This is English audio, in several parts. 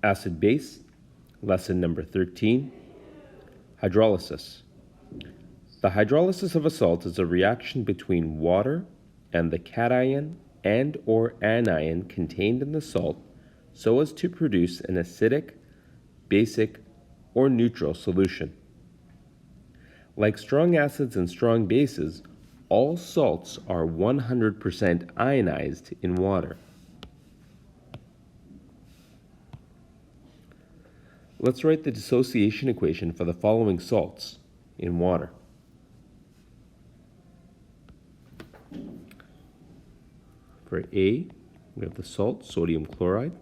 Acid base, lesson number 13, hydrolysis. The hydrolysis of a salt is a reaction between water and the cation and or anion contained in the salt so as to produce an acidic, basic, or neutral solution. Like strong acids and strong bases, all salts are 100% ionized in water. Let's write the dissociation equation for the following salts in water. For A, we have the salt, sodium chloride.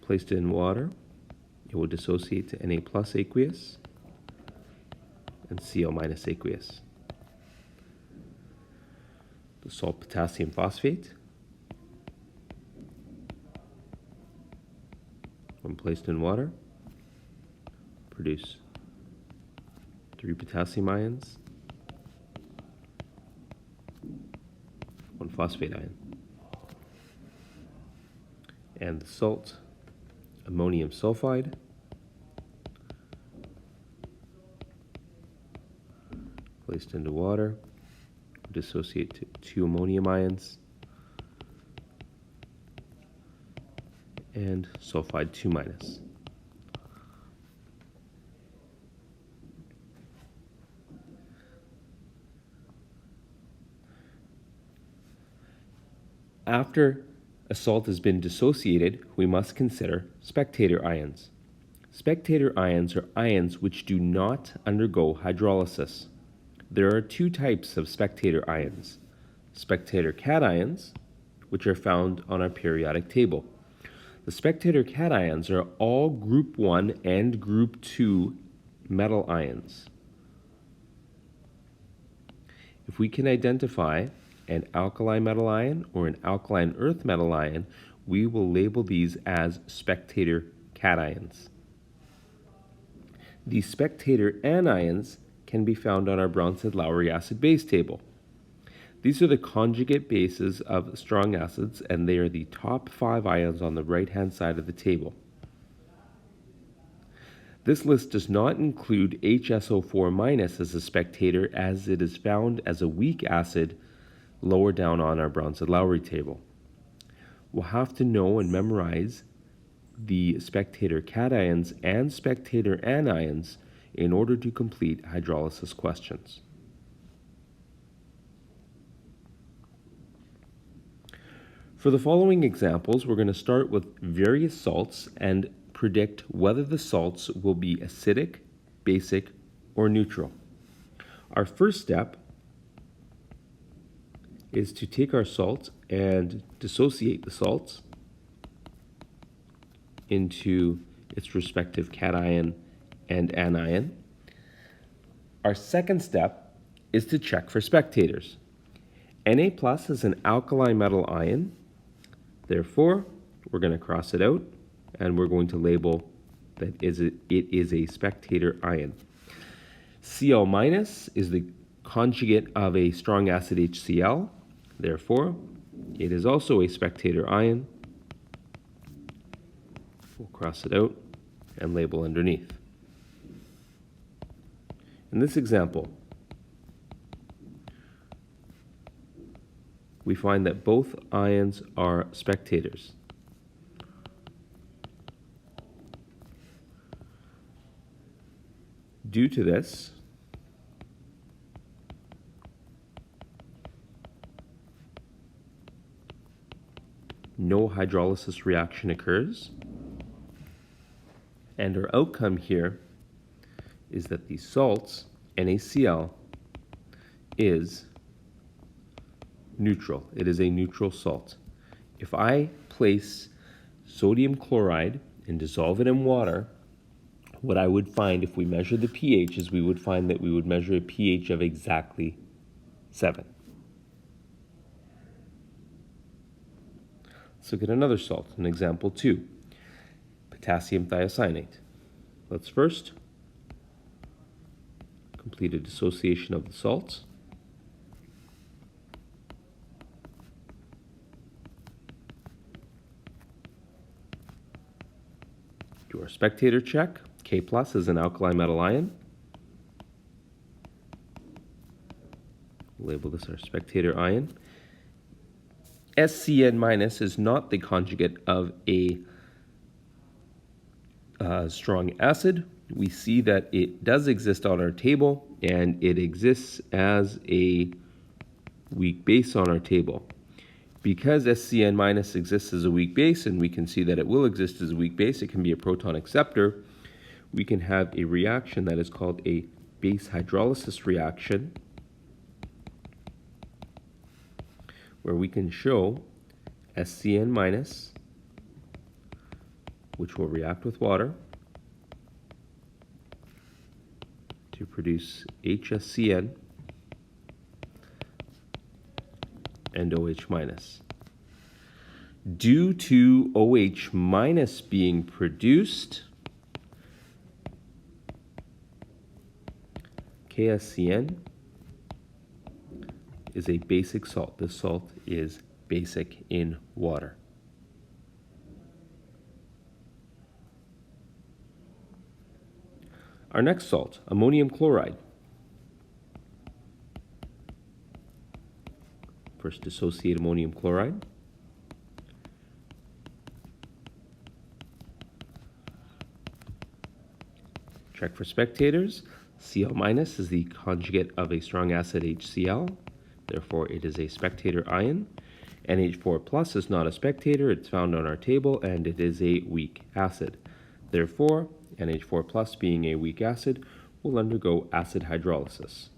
Placed in water, it will dissociate to Na plus aqueous and Cl minus aqueous. The salt potassium phosphate, when placed in water, produce 3 potassium ions, 1 phosphate ion. And the salt, ammonium sulfide, placed into water, dissociate to 2 ammonium ions and sulfide 2 minus. After a salt has been dissociated, we must consider spectator ions. Spectator ions are ions which do not undergo hydrolysis. There are 2 types of spectator ions: spectator cations, which are found on our periodic table. The spectator cations are all group 1 and group 2 metal ions. If we can identify an alkali metal ion or an alkaline earth metal ion, we will label these as spectator cations. These spectator anions can be found on our Bronsted-Lowry acid-base table. These are the conjugate bases of strong acids, and they are the top 5 ions on the right-hand side of the table. This list does not include HSO4- as a spectator, as it is found as a weak acid lower down on our Bronsted-Lowry table. We'll have to know and memorize the spectator cations and spectator anions in order to complete hydrolysis questions. For the following examples, we're going to start with various salts and predict whether the salts will be acidic, basic, or neutral. Our first step is to take our salt and dissociate the salts into its respective cation and anion. Our second step is to check for spectators. Na plus is an alkali metal ion. Therefore, we're going to cross it out and we're going to label that it is a spectator ion. Cl minus is the conjugate of a strong acid HCl. Therefore, it is also a spectator ion. We'll cross it out and label underneath. In this example, we find that both ions are spectators. Due to this, no hydrolysis reaction occurs, and our outcome here is that the salts, NaCl, is neutral. It is a neutral salt. If I place sodium chloride and dissolve it in water, what I would find if we measure the pH is we would find that we would measure a pH of exactly 7. Let's look at another salt, an example 2, potassium thiocyanate. Let's first complete a dissociation of the salts. Do our spectator check. K plus is an alkali metal ion. Label this our spectator ion. SCN minus is not the conjugate of a strong acid. We see that it does exist on our table, and it exists as a weak base on our table. Because SCN minus exists as a weak base, and we can see that it will exist as a weak base, it can be a proton acceptor, we can have a reaction that is called a base hydrolysis reaction, where we can show SCN minus, which will react with water to produce HSCN and OH minus. Due to OH minus being produced, KSCN is a basic salt. This salt is basic in water. Our next salt, ammonium chloride. First, dissociate ammonium chloride. Check for spectators. Cl minus is the conjugate of a strong acid HCl. Therefore, it is a spectator ion. NH4 plus is not a spectator. It's found on our table, and it is a weak acid. Therefore, NH4 plus being a weak acid will undergo acid hydrolysis.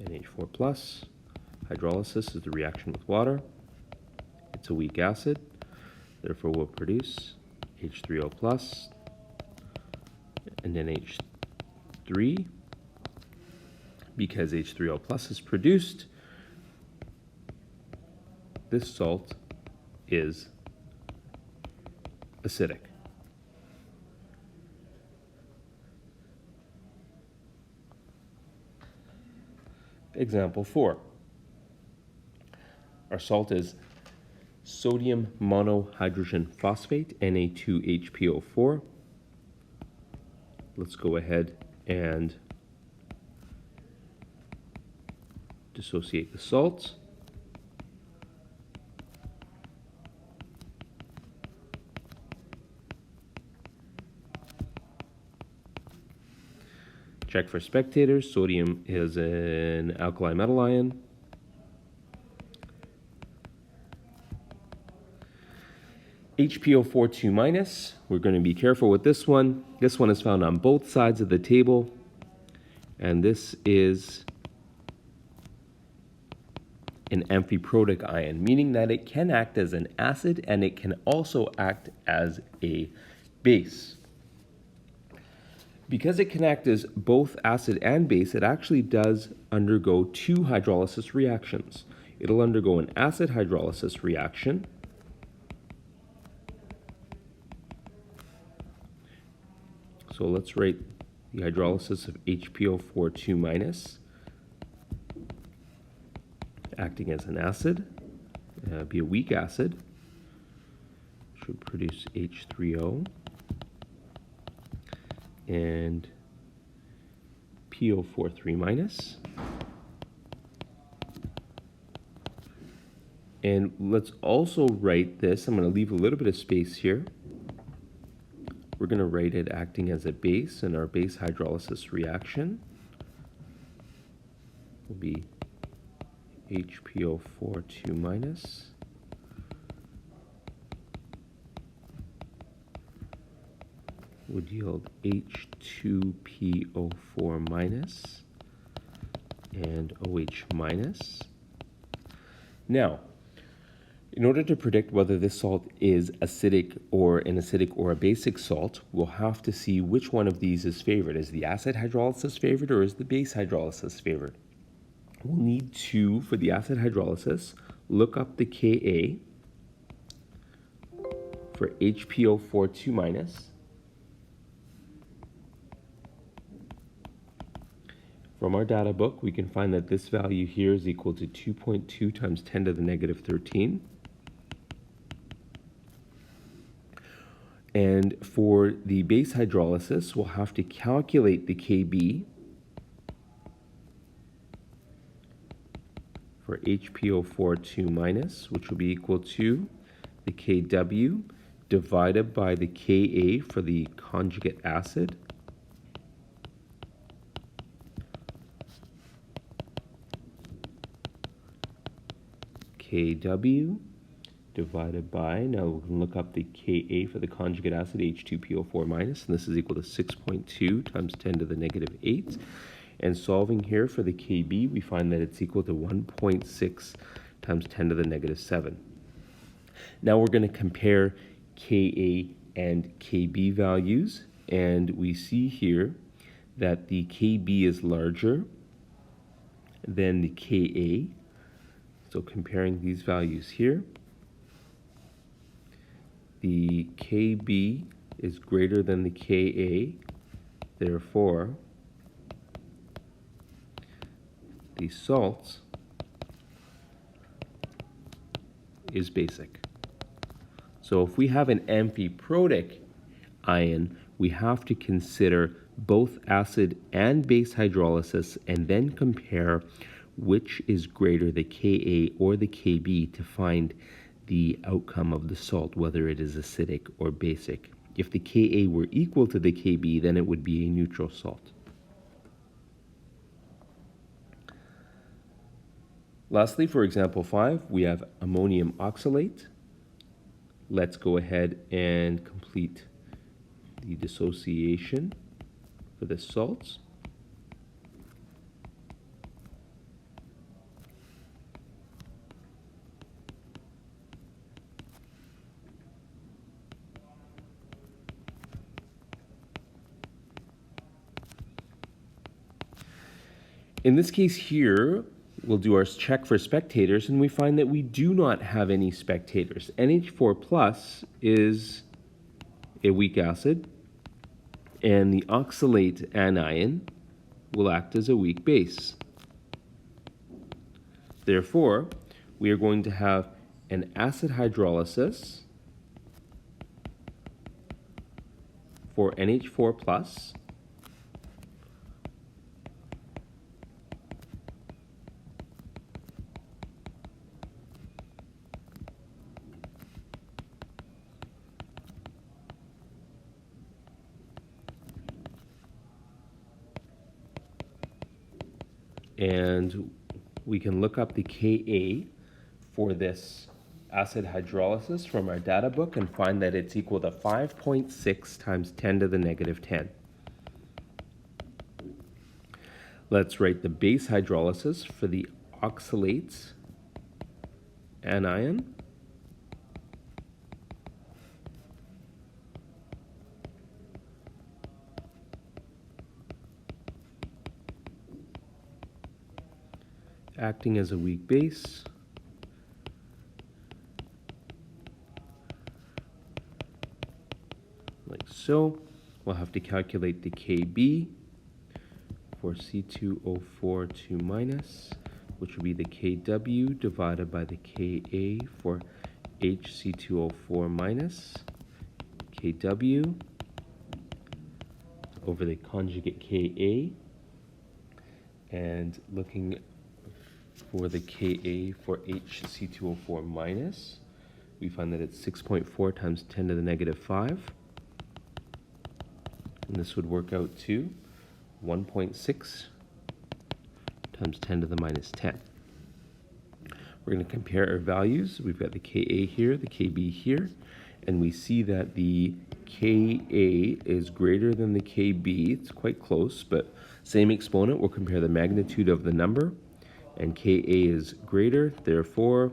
NH4 plus hydrolysis is the reaction with water. It's a weak acid, therefore we'll produce H3O plus and then H3. Because H3O plus is produced, this salt is acidic. Example 4. Our salt is sodium monohydrogen phosphate, Na2HPO4. Let's go ahead and dissociate the salts. Check for spectators. Sodium is an alkali metal ion. HPO4 2 minus. We're going to be careful with this one. This one is found on both sides of the table, and this is an amphiprotic ion, meaning that it can act as an acid and it can also act as a base. Because it can act as both acid and base, it actually does undergo two hydrolysis reactions. It'll undergo an acid hydrolysis reaction, so let's write the hydrolysis of HPO4 2 minus, acting as an acid, be a weak acid, should produce H3O and PO4 3 minus. And let's also write this, I'm going to leave a little bit of space here. We're going to write it acting as a base, and our base hydrolysis reaction will be HPO4 2 minus would yield H2PO4 minus and OH minus. Now, in order to predict whether this salt is acidic or an acidic or a basic salt, we'll have to see which one of these is favored. Is the acid hydrolysis favored or is the base hydrolysis favored? We'll need to, for the acid hydrolysis, look up the Ka for HPO4 2 minus. From our data book, we can find that this value here is equal to 2.2 times 10 to the negative 13. And for the base hydrolysis, we'll have to calculate the Kb for HPO4 2-, which will be equal to the Kw divided by the Ka for the conjugate acid, Kw divided by, now we can look up the Ka for the conjugate acid, H2PO4-, and this is equal to 6.2 times 10 to the negative 8. And solving here for the Kb, we find that it's equal to 1.6 times 10 to the negative 7. Now we're going to compare Ka and Kb values, and we see here that the Kb is larger than the Ka. So comparing these values here, the Kb is greater than the Ka, therefore the salt is basic. So if we have an amphiprotic ion, we have to consider both acid and base hydrolysis and then compare which is greater, the Ka or the Kb, to find the outcome of the salt, whether it is acidic or basic. If the Ka were equal to the Kb, then it would be a neutral salt. Lastly, for example 5, we have ammonium oxalate. Let's go ahead and complete the dissociation for the salts. In this case here, we'll do our check for spectators, and we find that we do not have any spectators. NH4 plus is a weak acid, and the oxalate anion will act as a weak base. Therefore, we are going to have an acid hydrolysis for NH4 plus, and we can look up the Ka for this acid hydrolysis from our data book and find that it's equal to 5.6 times 10 to the negative 10. Let's write the base hydrolysis for the oxalates anion. Acting as a weak base. Like so. We'll have to calculate the Kb for C2O4 2-, which would be the Kw divided by the Ka for HC2O4-, Kw over the conjugate Ka, and looking for the Ka for HC2O4-, we find that it's 6.4 times 10 to the negative 5. And this would work out to 1.6 times 10 to the minus 10. We're going to compare our values. We've got the Ka here, the Kb here, and we see that the Ka is greater than the Kb. It's quite close, but same exponent. We'll compare the magnitude of the number, and Ka is greater, therefore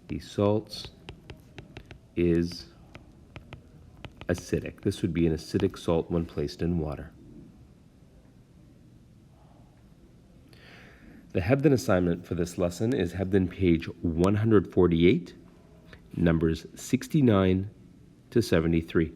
the salt is acidic. This would be an acidic salt when placed in water. The Hebden assignment for this lesson is Hebden page 148, numbers 69 to 73.